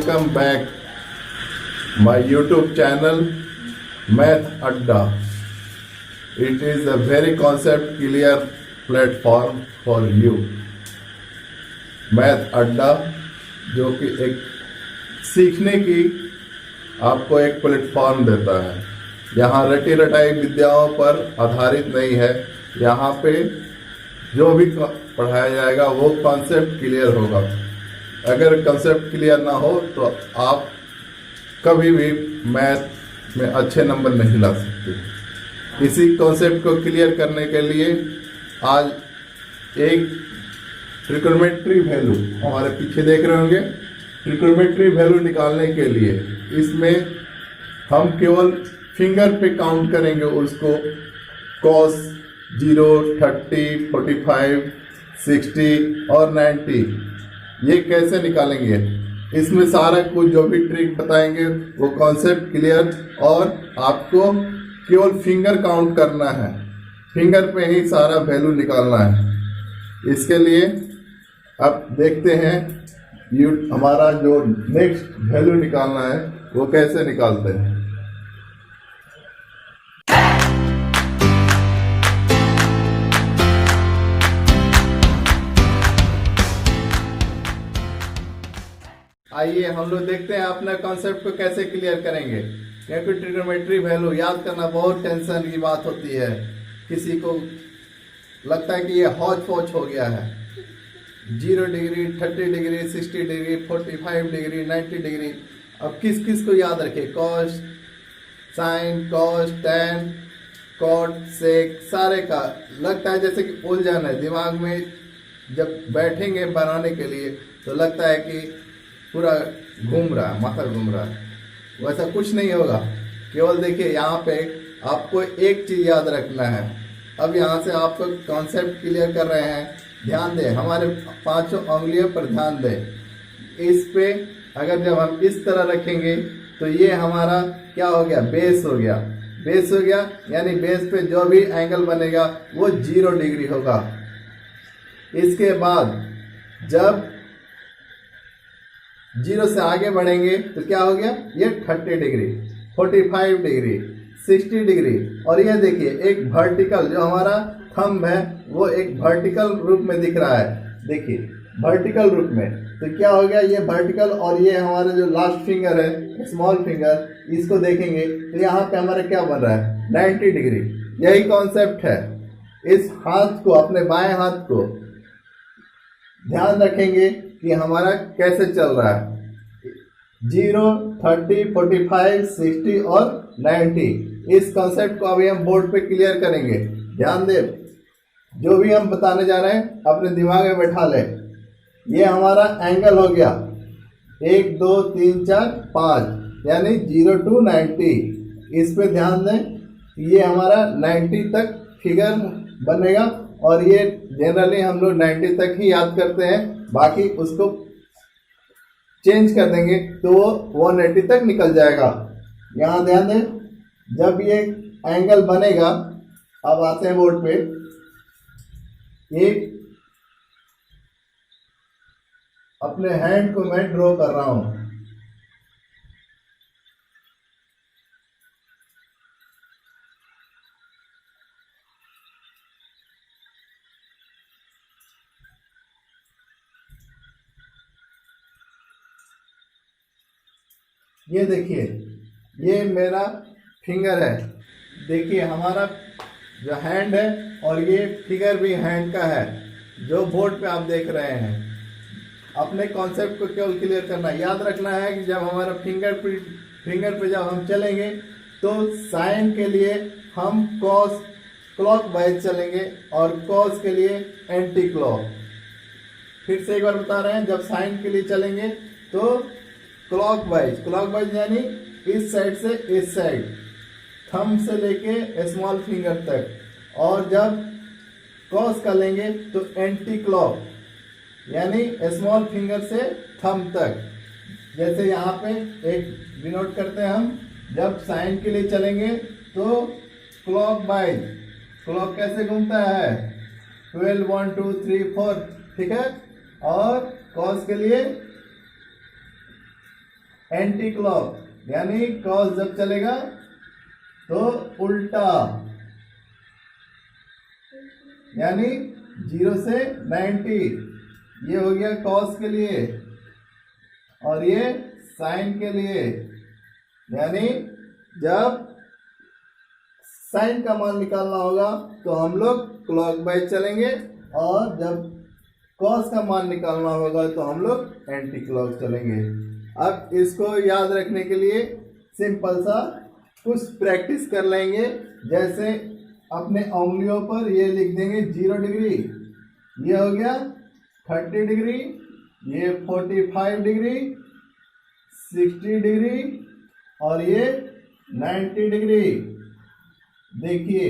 welcome back my YouTube channel Math Adda. It is a very concept clear platform for you. Math Adda जो कि एक सीखने की आपको एक प्लेटफॉर्म देता है। यहाँ रटी रटाई विद्याओं पर आधारित नहीं है। यहाँ पे जो भी पढ़ाया जाएगा वो कॉन्सेप्ट क्लियर होगा। अगर कॉन्सेप्ट क्लियर ना हो तो आप कभी भी मैथ में अच्छे नंबर नहीं ला सकते। इसी कॉन्सेप्ट को क्लियर करने के लिए आज एक ट्रिग्नोमेट्री वैल्यू हमारे पीछे देख रहे होंगे। ट्रिग्नोमेट्री वैल्यू निकालने के लिए इसमें हम केवल फिंगर पे काउंट करेंगे उसको। कॉस 0, 30, 45, 60 और 90 ये कैसे निकालेंगे, इसमें सारा कुछ जो भी ट्रिक बताएंगे वो कॉन्सेप्ट क्लियर और आपको केवल फिंगर काउंट करना है। फिंगर पे ही सारा वैल्यू निकालना है। इसके लिए अब देखते हैं हमारा जो नेक्स्ट वैल्यू निकालना है वो कैसे निकालते हैं। आइए हम लोग देखते हैं अपना कॉन्सेप्ट को कैसे क्लियर करेंगे। क्योंकि ट्रिग्नोमेट्री वैल्यू याद करना बहुत टेंशन की बात होती है। किसी को लगता है कि ये हौच पौच हो गया है। 0 degree, 30 degree, 60 degree, 45 degree, 90 degree, अब किस किस को याद रखे। Cos, sine, cos, tan, cot, sec, सारे का लगता है जैसे कि उलझन है दिमाग में। जब बैठेंगे बनाने के लिए तो लगता है कि पूरा घूम रहा है, माथा घूम रहा है। वैसा कुछ नहीं होगा। केवल देखिए यहाँ पे आपको एक चीज याद रखना है। अब यहाँ से आपको कॉन्सेप्ट क्लियर कर रहे हैं। ध्यान दें, हमारे पांचों उंगलियों पर ध्यान दें। इस पे अगर जब हम इस तरह रखेंगे तो ये हमारा क्या हो गया, बेस हो गया। बेस हो गया यानी बेस पे जो भी एंगल बनेगा वो 0 डिग्री होगा। इसके बाद जब 0 से आगे बढ़ेंगे तो क्या हो गया, ये 30 डिग्री, 45 डिग्री, 60 डिग्री। और ये देखिए एक वर्टिकल जो हमारा थंब है वो एक वर्टिकल रूप में दिख रहा है। देखिए वर्टिकल रूप में तो क्या हो गया, ये वर्टिकल। और ये हमारा जो लास्ट फिंगर है, स्मॉल फिंगर, इसको देखेंगे तो यहाँ पे हमारा क्या बन रहा है, 90 डिग्री। यही कॉन्सेप्ट है। इस हाथ को, अपने बाएं हाथ को ध्यान रखेंगे कि हमारा कैसे चल रहा है। 0, 30, 45, 60 और 90। इस कॉन्सेप्ट को अभी हम बोर्ड पे क्लियर करेंगे। ध्यान दे, जो भी हम बताने जा रहे हैं अपने दिमाग में बैठा ले। ये हमारा एंगल हो गया 1, 2, 3, 4, 5 यानी 0 to 90। इस पे ध्यान दें, ये हमारा 90 तक फिगर बनेगा। और ये जनरली हम लोग 90 तक ही याद करते हैं, बाकी उसको चेंज कर देंगे तो वो 180 तक निकल जाएगा। यहाँ ध्यान दें, जब ये एंगल बनेगा, अब आते हैं बोर्ड पे। एक अपने हैंड को मैं ड्रॉ कर रहा हूं। ये देखिए ये मेरा फिंगर है। देखिए हमारा जो हैंड है और ये फिगर भी हैंड का है जो बोर्ड पे आप देख रहे हैं। अपने कॉन्सेप्ट को केवल क्लियर करना, याद रखना है कि जब हमारा फिंगर पे जब हम चलेंगे तो साइन के लिए हम कॉस क्लॉक वाइज चलेंगे और कॉस के लिए एंटी क्लॉक। फिर से एक बार बता रहे हैं, जब साइन के लिए चलेंगे तो क्लॉकवाइज यानी इस साइड से इस साइड, थंब से लेके स्मॉल फिंगर तक। और जब कॉस का लेंगे तो एंटी क्लॉक यानी स्मॉल फिंगर से थंब तक। जैसे यहाँ पे एक डिनोट करते हैं हम, जब साइन के लिए चलेंगे तो क्लॉकवाइज, क्लॉक कैसे घूमता है 12, 1, 2, 3, 4, ठीक है। और कॉस के लिए एंटी क्लॉक, यानी कॉस जब चलेगा तो उल्टा, यानी 0 से 90, ये हो गया कॉस के लिए, और ये साइन के लिए, यानी जब साइन का मान निकालना होगा तो हम लोग क्लॉकवाइज चलेंगे, और जब कॉस का मान निकालना होगा तो हम लोग एंटी क्लॉक चलेंगे। अब इसको याद रखने के लिए सिंपल सा कुछ प्रैक्टिस कर लेंगे। जैसे अपने उंगलियों पर ये लिख देंगे 0 डिग्री, ये हो गया 30 डिग्री, ये 45 डिग्री, 60 डिग्री, और ये 90 डिग्री। देखिए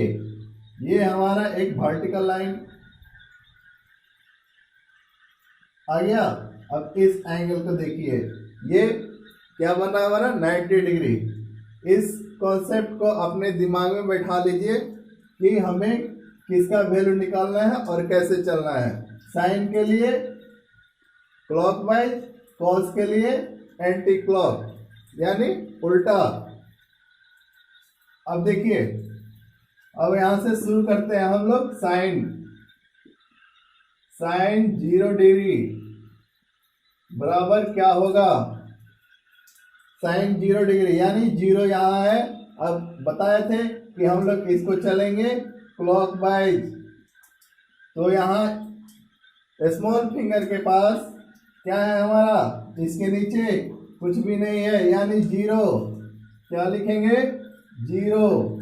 ये हमारा एक वर्टिकल लाइन आ गया। अब इस एंगल को देखिए, ये क्या बन रहा है हमारा 90 डिग्री। इस कॉन्सेप्ट को अपने दिमाग में बैठा लीजिए कि हमें किसका वैल्यू निकालना है और कैसे चलना है। साइन के लिए क्लॉकवाइज, कॉस के लिए एंटी क्लॉक, यानी उल्टा। अब देखिए, अब यहां से शुरू करते हैं हम लोग। साइन 0 डिग्री बराबर क्या होगा, साइन 0 डिग्री, यानी 0 यहाँ है। अब बताए थे कि हम लोग इसको चलेंगे क्लॉकवाइज, तो यहाँ स्मॉल फिंगर के पास क्या है हमारा, इसके नीचे कुछ भी नहीं है, यानी 0। क्या लिखेंगे, 0।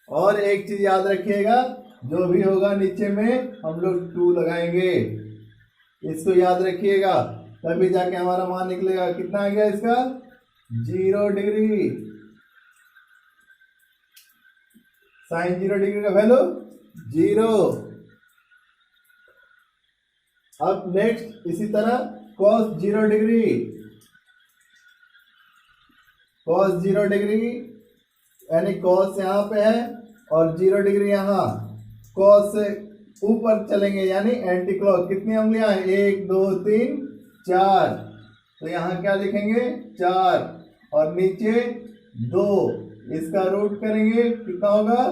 और एक चीज याद रखिएगा, जो भी होगा नीचे में हम लोग 2 लगाएंगे, इसको याद रखिएगा, तभी जाके हमारा मान निकलेगा। कितना आ गया इसका, 0 डिग्री। साइन 0 डिग्री का वैल्यू 0। अब नेक्स्ट इसी तरह कॉस 0 डिग्री, कॉस 0 डिग्री, यानी कॉस यहाँ पे है और 0 डिग्री यहाँ। कॉस से ऊपर चलेंगे यानी एंटी क्लॉक। कितनी उंगलियां हैं, 1 2 3 4, तो यहाँ क्या लिखेंगे 4, और नीचे 2, इसका रूट करेंगे कितना होगा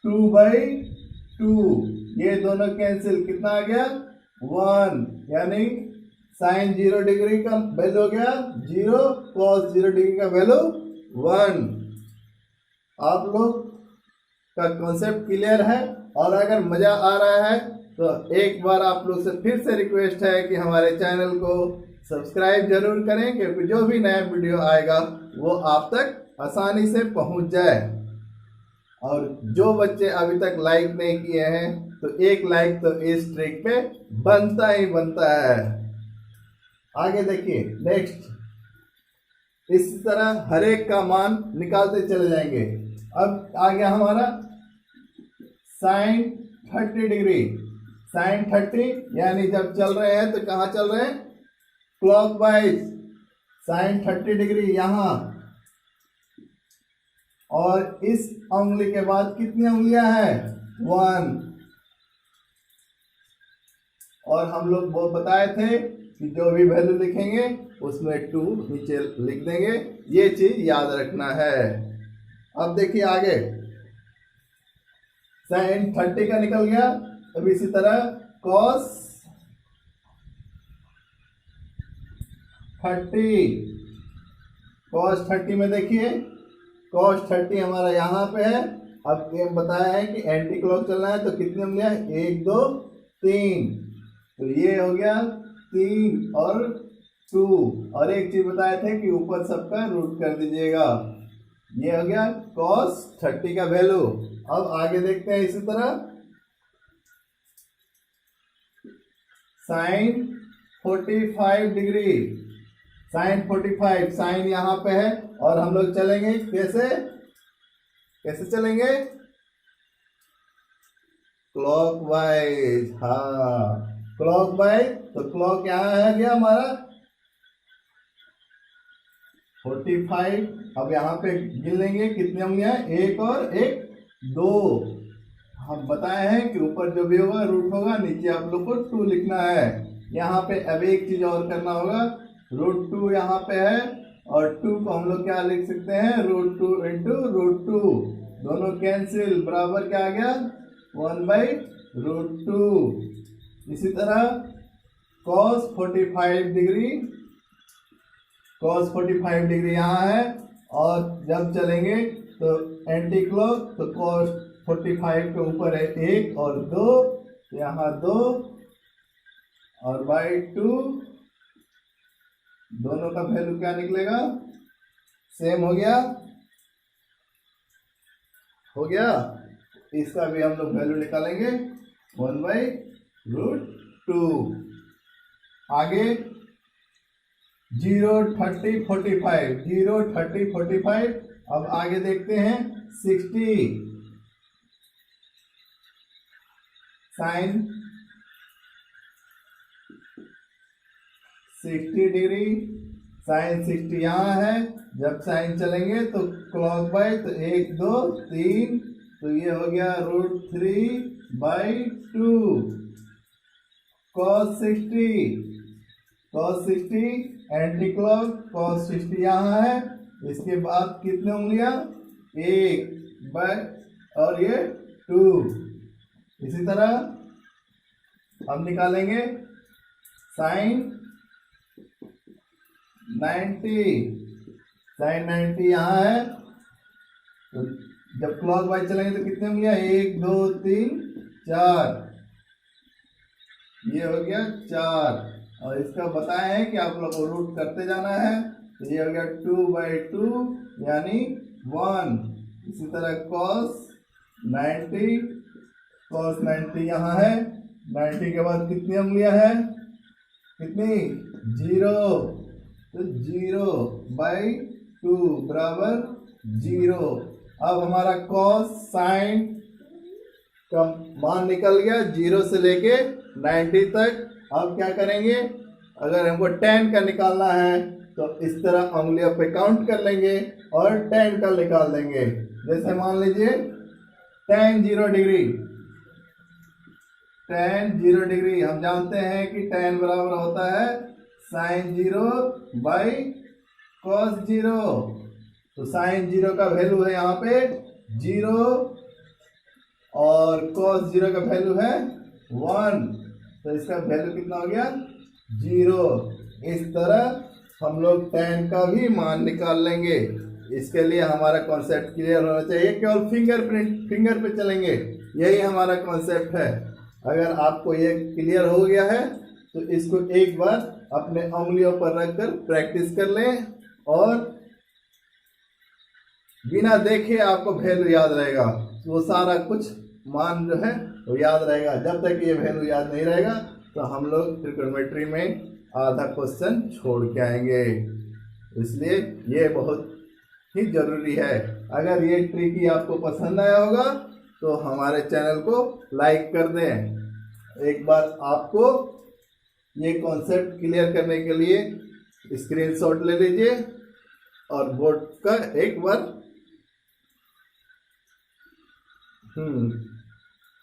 2/2, ये दोनों कैंसिल, कितना आ गया 1, यानी साइन 0 डिग्री का वैल्यू हो गया 0, कॉस 0 डिग्री का वैल्यू 1। आप लोग का कॉन्सेप्ट क्लियर है, और अगर मजा आ रहा है तो एक बार आप लोग से फिर से रिक्वेस्ट है कि हमारे चैनल को सब्सक्राइब जरूर करें, क्योंकि जो भी नया वीडियो आएगा वो आप तक आसानी से पहुंच जाए। और जो बच्चे अभी तक लाइक नहीं किए हैं तो एक लाइक तो इस ट्रिक पे बनता ही बनता है। आगे देखिए नेक्स्ट, इस तरह हर एक का मान निकालते चले जाएंगे। अब आ गया हमारा साइन 30 डिग्री, साइन 30, यानी जब चल रहे हैं तो कहाँ चल रहे हैं, क्लॉकवाइज। साइन 30 डिग्री यहाँ, और इस उंगली के बाद कितनी उंगलियां हैं 1, और हम लोग वो बताए थे कि जो भी वैल्यू लिखेंगे उसमें 2 नीचे लिख देंगे, ये चीज याद रखना है। अब देखिए आगे, साइन 30 का निकल गया। अब इसी तरह कॉस 30, कॉस 30 में देखिए, कॉस 30 हमारा यहाँ पे है। अब ये बताया है कि एंटी क्लॉक चलना है, तो कितनी उंगलियां, 1 2 3, तो ये हो गया 3 और 2, और एक चीज बताए थे कि ऊपर सबका रूट कर दीजिएगा। ये हो गया cos 30 का वैल्यू। अब आगे देखते हैं इसी तरह साइन 45 डिग्री, साइन 45, साइन यहाँ पे है, और हम लोग चलेंगे कैसे, कैसे चलेंगे, क्लॉकवाइज। हाँ क्लॉकवाइज, तो क्लॉक यहाँ है गया हमारा 45। अब यहाँ पे गिन लेंगे कितने होंगे, 1 और 1 2। हम बताए हैं कि ऊपर जो भी होगा रूट होगा, नीचे आप लोग को 2 लिखना है, यहाँ पे अब एक चीज और करना होगा, √2 यहाँ पे है और 2 को हम लोग क्या लिख सकते हैं, √2 इंटू √2, दोनों कैंसिल, बराबर क्या आ गया 1/√2। इसी तरह cos 45 डिग्री, cos 45 डिग्री यहाँ है और जब चलेंगे तो एंटी क्लॉक, तो cos 45 के ऊपर है 1 और 2, यहाँ 2 और /2, दोनों का वैल्यू क्या निकलेगा, सेम हो गया, हो गया। इसका भी हम लोग वैल्यू निकालेंगे 1/√2। आगे 0, 30, 45, 0, 30, 45। अब आगे देखते हैं 60, साइन 60 डिग्री, साइन 60 यहाँ है, जब साइन चलेंगे तो क्लॉकवाइज, तो 1, 2, 3, तो ये हो गया √3/2। cos 60, cos 60 anti clock, cos 60 यहाँ है, इसके बाद कितने उंगलियां, 1 और ये 2। इसी तरह हम निकालेंगे साइन 90, साइन 90 यहाँ है, तो जब क्लॉक वाइज चलेंगे तो कितने उंगलियां, 1, 2, 3, 4, ये हो गया 4। और इसका बताया है कि आप लोग को रूट करते जाना है, तो ये हो गया 2/2 यानी 1। इसी तरह cos 90, cos 90 यहाँ है, 90 के बाद कितनी उंगलियां हैं, कितनी, 0, तो 0/2 बराबर 0। अब हमारा cos साइन का मान निकल गया 0 से लेके 90 तक। अब क्या करेंगे, अगर हमको tan का निकालना है तो इस तरह उंगलियों पे काउंट कर लेंगे और tan का निकाल देंगे। जैसे मान लीजिए tan 0 डिग्री, tan 0 डिग्री हम जानते हैं कि tan बराबर होता है sin 0/cos 0। तो sin 0 का वैल्यू है यहाँ पे 0 और cos 0 का वैल्यू है 1, तो इसका वैल्यू कितना हो गया, 0। इस तरह हम लोग tan का भी मान निकाल लेंगे। इसके लिए हमारा कॉन्सेप्ट क्लियर होना चाहिए, केवल फिंगर पे चलेंगे, यही हमारा कॉन्सेप्ट है। अगर आपको ये क्लियर हो गया है तो इसको एक बार अपने उंगलियों पर रखकर प्रैक्टिस कर लें और बिना देखे आपको वैल्यू याद रहेगा, वो सारा कुछ मान जो है वो याद रहेगा। जब तक ये वैल्यू याद नहीं रहेगा तो हम लोग ट्रिग्नोमेट्री में आधा क्वेश्चन छोड़ के आएंगे, इसलिए ये बहुत ही जरूरी है। अगर ये ट्रिक आपको पसंद आया होगा तो हमारे चैनल को लाइक कर दें। एक बार आपको ये कॉन्सेप्ट क्लियर करने के लिए स्क्रीनशॉट ले लीजिए और बोर्ड का एक बार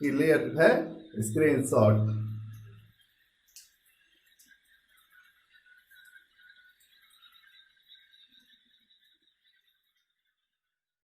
क्लियर है स्क्रीनशॉट।